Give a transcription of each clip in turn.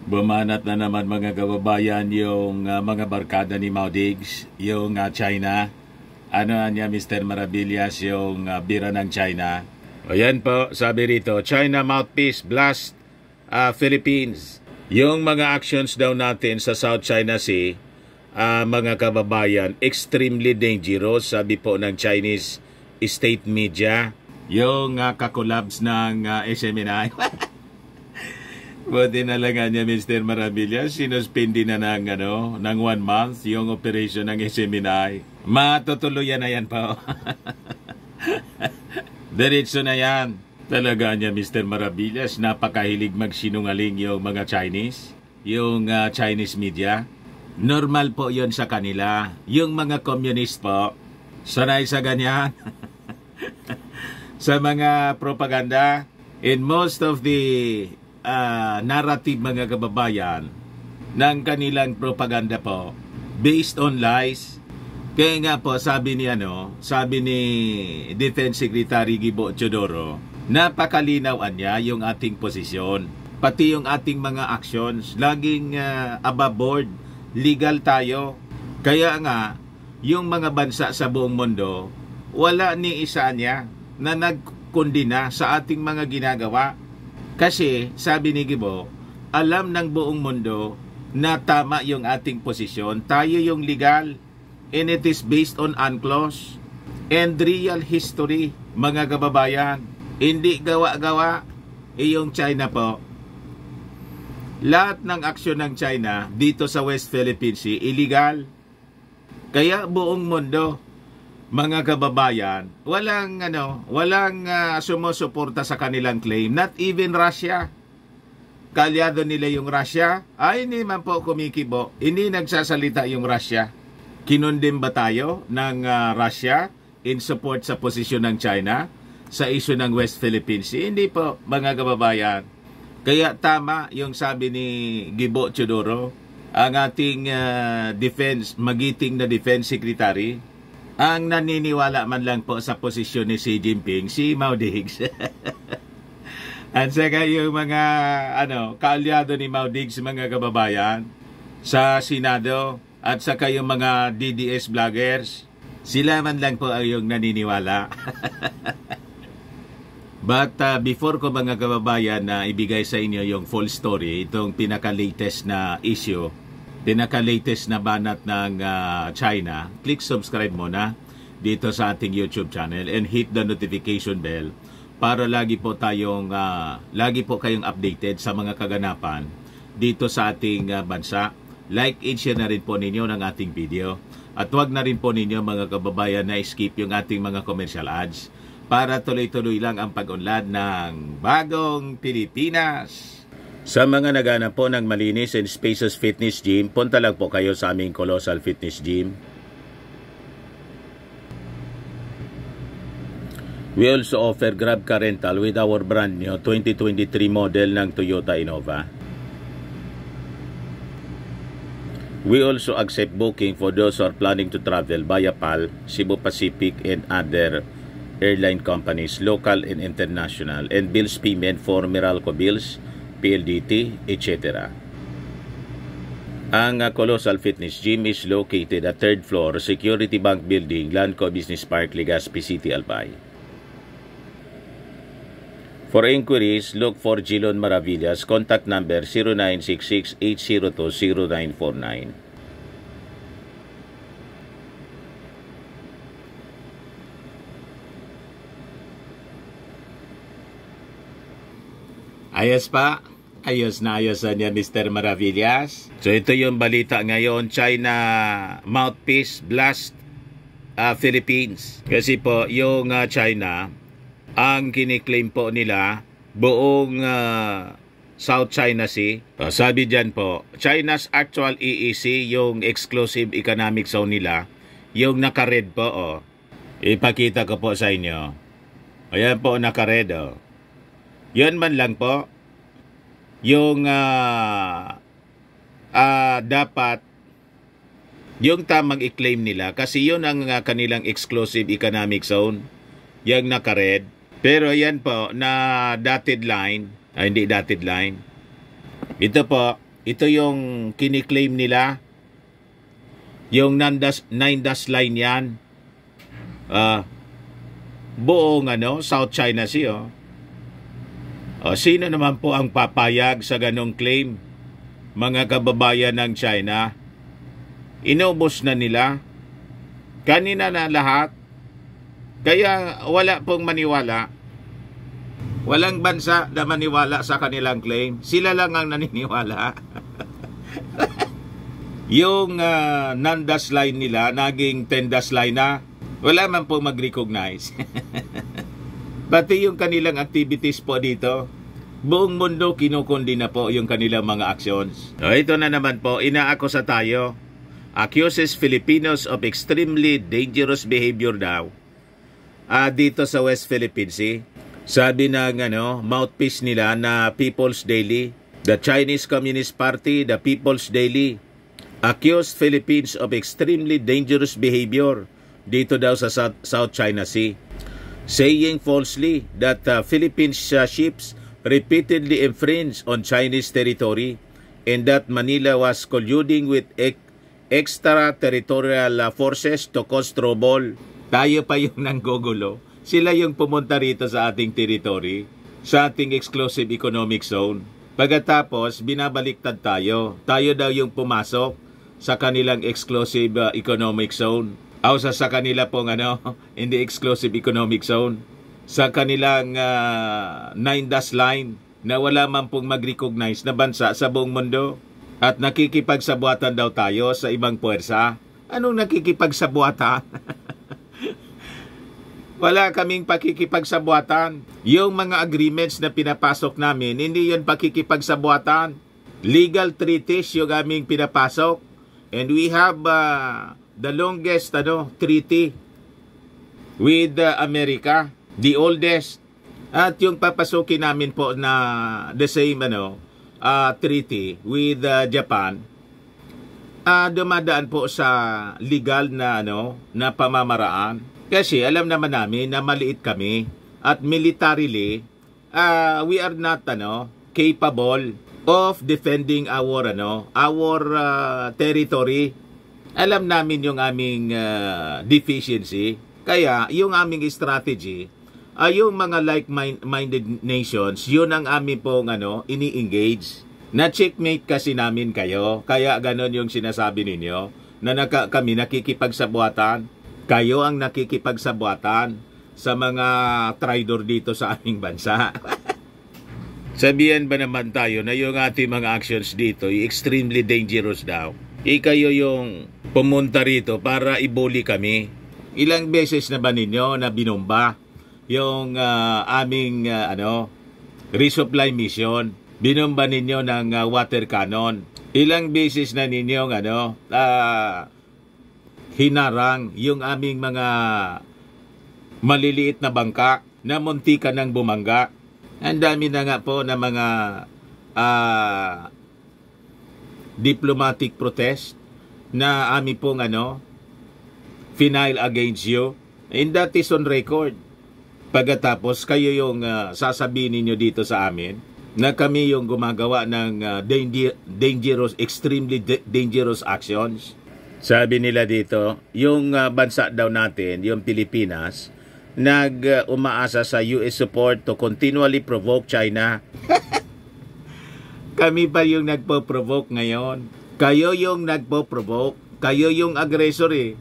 Bumanat na naman mga kababayan yung mga barkada ni Maudigs, yung China. Ano niya Mr. Maravillas yung bira ng China. Ayan po, sabi rito, China mouthpiece blast Philippines. Yung mga actions daw natin sa South China Sea, mga kababayan, extremely dangerous, sabi po ng Chinese state media. Yung kakolabs ng SMNI. Buti na lang niya Mr. Maravillas, sinuspindi na ng 1 month yung operation ng SMNI. Matutuluyan na yan po. Diretso na yan. Talaga niya Mr. Maravillas, napakahilig magsinungaling yung mga Chinese, yung Chinese media. Normal po yon sa kanila. Yung mga communist po, sanay sa ganyan. Sa mga propaganda, in most of the narrative mga kababayan ng kanilang propaganda po based on lies. Kaya nga po sabi ni Defense Secretary Gibo Teodoro, napakalinawan niya yung ating posisyon, pati yung ating mga actions, laging above board, legal tayo. Kaya nga yung mga bansa sa buong mundo, wala ni isa niya na nagkondina sa ating mga ginagawa. Kasi, sabi ni Gibo, alam ng buong mundo na tama yung ating posisyon. Tayo yung legal. And it is based on UNCLOS and real history, mga kababayan. Hindi gawa-gawa. Yung China po. Lahat ng aksyon ng China dito sa West Philippine Sea, illegal. Kaya buong mundo, mga kababayan, walang sumusuporta sa kanilang claim. Not even Russia. Kalyado nila yung Russia. Ay, hindi man po kumikibo. Hindi nagsasalita yung Russia. Kinundem ba tayo ng Russia in support sa posisyon ng China sa issue ng West Philippine Sea? Hindi po, mga kababayan. Kaya tama yung sabi ni Gibo Teodoro, ang ating magiting na Defense Secretary, ang naniniwala man lang po sa posisyon ni Xi Jinping, si Maudigs. At saka yung mga kaalyado ni Maudigs, mga kababayan, sa Senado, at saka yung mga DDS vloggers, sila man lang po ay yung naniniwala. But before ko mga kababayan na ibigay sa inyo yung full story, itong pinaka-latest na issue, pinaka-latest na banat ng China, click subscribe muna dito sa ating YouTube channel and hit the notification bell para lagi po kayong updated sa mga kaganapan dito sa ating bansa. Like and share na rin po ninyo ng ating video. At huwag na rin po ninyo mga kababayan na skip yung ating mga commercial ads para tuloy-tuloy lang ang pag-unlad ng bagong Pilipinas. Sa mga naghahanap po ng malinis and spacious fitness gym, punta lang po kayo sa aming Colossal Fitness Gym. We also offer Grab Car Rental with our brand new 2023 model ng Toyota Innova. We also accept booking for those who are planning to travel via PAL, Cebu Pacific, and other airline companies, local and international, and bills payment for Meralco Bills, PLDT, etc. Ang Colossal Fitness Gym is located at 3rd floor, Security Bank Building, Lanco Business Park, Legazpi City, Albay. For inquiries, look for Jilon Maravillas. Contact number 0966-802-0949. Ayos pa. Ayos na niya Mr. Maravillas. So ito yung balita ngayon. China mouthpiece blast Philippines. Kasi po yung China, ang kiniklaim po nila buong South China Sea. Sabi dyan po, China's actual EEZ, yung exclusive economic zone nila, yung naka-red po. Ipakita ko po sa inyo. Ayan po naka-red. Yan man lang po yung dapat yung tamang i-claim nila kasi yun ang kanilang exclusive economic zone, yung naka-red. Pero yan po na dotted line, hindi dotted line. Ito po, ito yung kiniklaim nila. Yung 9-dash line yan. Buong South China Sea. Sino naman po ang papayag sa ganong claim? Mga kababayan ng China. Inubos na nila. Kanina na lahat. Kaya wala pong maniwala. Walang bansa na maniwala sa kanilang claim. Sila lang ang naniniwala. Yung 9-dash line nila, naging 10-dash line na. Wala man po mag-recognize. Pati yung kanilang activities po dito, buong mundo kinukundi na po yung kanilang mga actions. Ito na naman po, inaakusa tayo. Accuses Filipinos of extremely dangerous behavior daw. Dito sa West Philippine Sea. Sabi ng mouthpiece nila na People's Daily, the Chinese Communist Party, the People's Daily, accused Philippines of extremely dangerous behavior dito daw sa South China Sea, saying falsely that Philippines ships repeatedly infringed on Chinese territory and that Manila was colluding with extraterritorial forces to cause trouble. Tayo pa yung nanggugulo. Sila yung pumunta rito sa ating territory, sa ating exclusive economic zone. Pagkatapos, binabaliktad tayo. Tayo daw yung pumasok sa kanilang exclusive economic zone. O sa kanila pong hindi exclusive economic zone. Sa kanilang 9-dash line na wala man pong mag-recognize na bansa sa buong mundo. At nakikipagsabuatan daw tayo sa ibang puwersa. Anong nakikipagsabuatan? Wala kaming pakikipagsabuatan. Yung mga agreements na pinapasok namin, hindi yun pakikipagsabuatan. Legal treaties yung aming pinapasok. And we have the longest treaty with America, the oldest. At yung papasukin namin po na the same treaty with Japan, dumadaan po sa legal na na pamamaraan. Kasi alam naman namin na maliit kami at militarily we are not capable of defending our territory. Alam namin yung aming deficiency. Kaya yung aming strategy yung mga like-minded nations, yun ang amin pong ini-engage. Na checkmate kasi namin kayo. Kaya ganon yung sinasabi ninyo na kami nakikipagsabuatan. Kayo ang nakikipagsabuatan sa mga traidor dito sa aming bansa. Sabihan ba naman tayo na yung ating mga actions dito extremely dangerous daw? Kayo yung pumunta rito para ibuli kami. Ilang beses na ba ninyo na binomba yung aming resupply mission? Binomba ninyo ng water cannon. Ilang beses na ninyong hinarang yung aming mga maliliit na bangka na muntikan ng bumangga. Ang dami na nga po na mga diplomatic protest na amin pong final against you. And that is on record. Pagkatapos kayo yung sasabihin niyo dito sa amin na kami yung gumagawa ng extremely dangerous actions. Sabi nila dito, yung bansa daw natin, yung Pilipinas, umaasa sa US support to continually provoke China. Kami pa yung nagpo-provoke ngayon. Kayo yung nagpo-provoke. Kayo yung aggressor eh.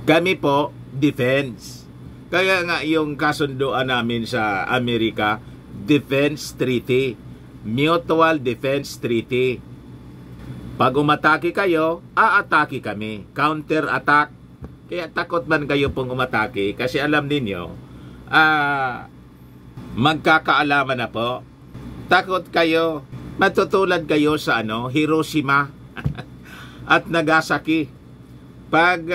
Kami po, defense. Kaya nga yung kasunduan namin sa Amerika, Defense Treaty. Mutual Defense Treaty. Pag umatake kayo, aatake kami. Counter-attack. Kaya takot man kayo pong umatake kasi alam ninyo, magkakaalaman na po. Takot kayo. Matutulad kayo sa Hiroshima at Nagasaki. Pag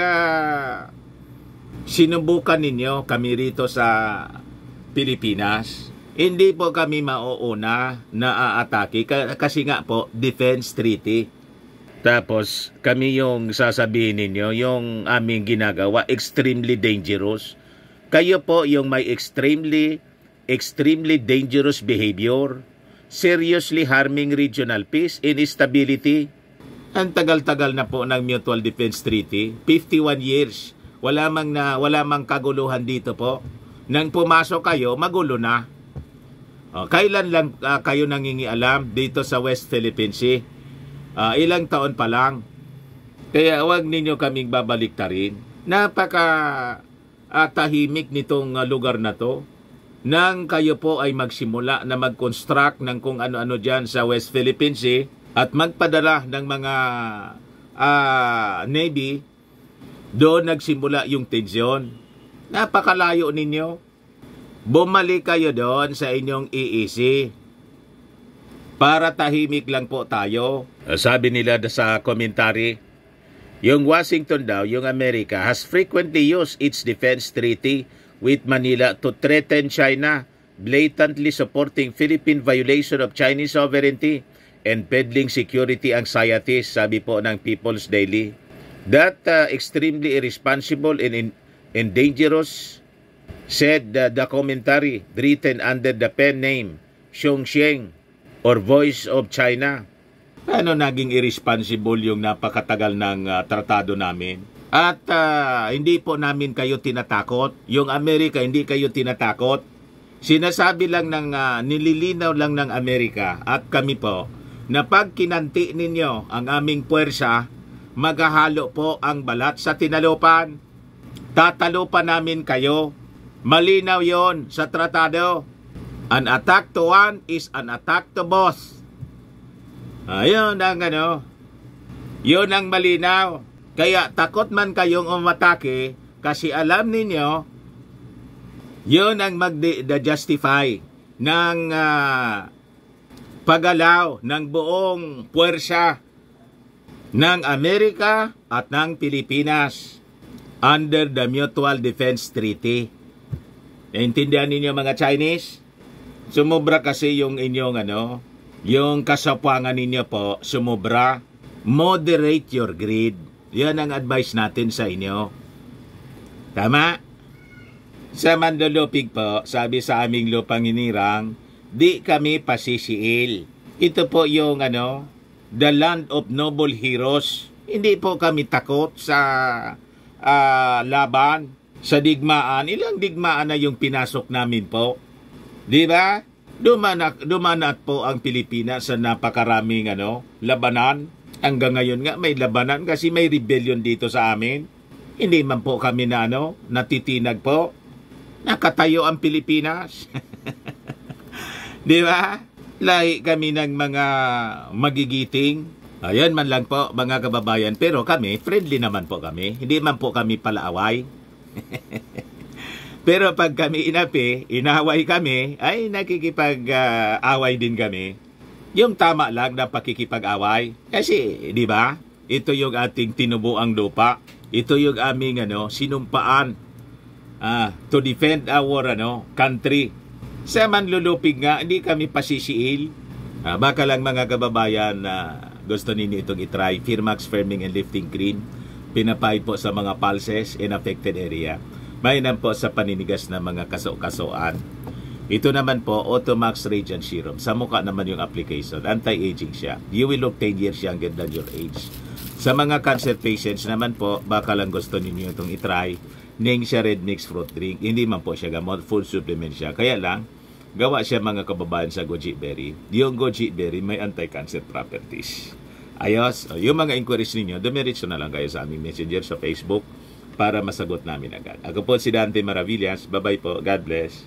sinubukan ninyo kami rito sa Pilipinas, hindi po kami mauuna na aatake kasi nga po, Defense Treaty. Tapos, kami yung sasabihin ninyo, yung aming ginagawa, extremely dangerous. Kayo po yung may extremely dangerous behavior. seriously harming regional peace and stability. Ang tagal-tagal na po ng Mutual Defense Treaty, 51 years. Wala mang kaguluhan dito po. Nang pumasok kayo, magulo na. Kailan lang kayo nangingialam dito sa West Philippine Sea? Ilang taon pa lang. Kaya huwag ninyo kaming babaliktarin. Tahimik nitong lugar na to. Nang kayo po ay magsimula na mag-construct ng kung ano-ano dyan sa West Philippine Sea at magpadala ng mga Navy, doon nagsimula yung tensyon. Napakalayo ninyo. Bumalik kayo doon sa inyong EEC para tahimik lang po tayo. Sabi nila sa commentary, yung Washington daw, yung Amerika, has frequently used its defense treaty with Manila to threaten China, blatantly supporting Philippine violation of Chinese sovereignty and peddling security anxieties, sabi po ng People's Daily. That extremely irresponsible and dangerous, said the commentary written under the pen name Xiongxiang or Voice of China. Ano naging irresponsible yung napakatagal ng tratado namin? At hindi po namin kayo tinatakot. Yung Amerika, hindi kayo tinatakot. Sinasabi lang nililinaw lang ng Amerika at kami po na pag kinanti ninyo ang aming puwersa, maghahalo po ang balat sa tinalupan. Tatalupan namin kayo. Malinaw yon sa tratado. An attack to one is an attack to both. Ayun ang yun ang malinaw. Kaya takot man kayong umatake kasi alam ninyo, yun ang mag-justify ng pagalaw ng buong puwersa ng Amerika at ng Pilipinas under the Mutual Defense Treaty. Naintindihan ninyo mga Chinese? Sumobra kasi yung inyong yung kasapuangan ninyo po, sumobra. Moderate your greed. Yan ang advice natin sa inyo. Tama? Sa Mandalupig po, sabi sa aming lupang hinirang, di kami pasisiil. Ito po yung the land of noble heroes. Hindi po kami takot sa laban, sa digmaan. Ilang digmaan na yung pinasok namin po. Di ba? Dumanat po ang Pilipinas sa napakaraming labanan. Hanggang ngayon nga may labanan kasi may rebellion dito sa amin. Hindi man po kami natitinag po. Nakatayo ang Pilipinas. Di ba? Lahi kami ng mga magigiting. Ayan man lang po mga kababayan. Pero kami, friendly naman po kami. Hindi man po kami palaaway. Pero pag kami inaway kami, ay nakikipag-away din kami. Yung tama lang na pakikipag-away. Kasi, di ba? Ito yung ating tinubuang lupa. Ito yung aming sinumpaan to defend our country. Sa Manlulupig nga, hindi kami pasisiil. Baka lang mga kababayan gusto ninyo itong itry. Firmax Firming and Lifting Cream. Pinapahid po sa mga pulses in affected area. Mainam po sa paninigas na mga kaso-kasoan. Ito naman po, Automax Radiant Serum. Sa mukha naman yung application. Anti-aging siya. You will look 10 years younger than your age. Sa mga cancer patients naman po, baka lang gusto ninyo itong itry. Ning siya red mix fruit drink. Hindi man po siya gamot. Full supplement siya. Kaya lang, gawa siya mga kababayan sa goji berry. Yung goji berry may anti-cancer properties. Ayos. Yung mga inquiries ninyo, dumiretso na lang kayo sa aming messenger sa Facebook para masagot namin agad. Ako po si Dante Maravillas. Bye-bye po. God bless.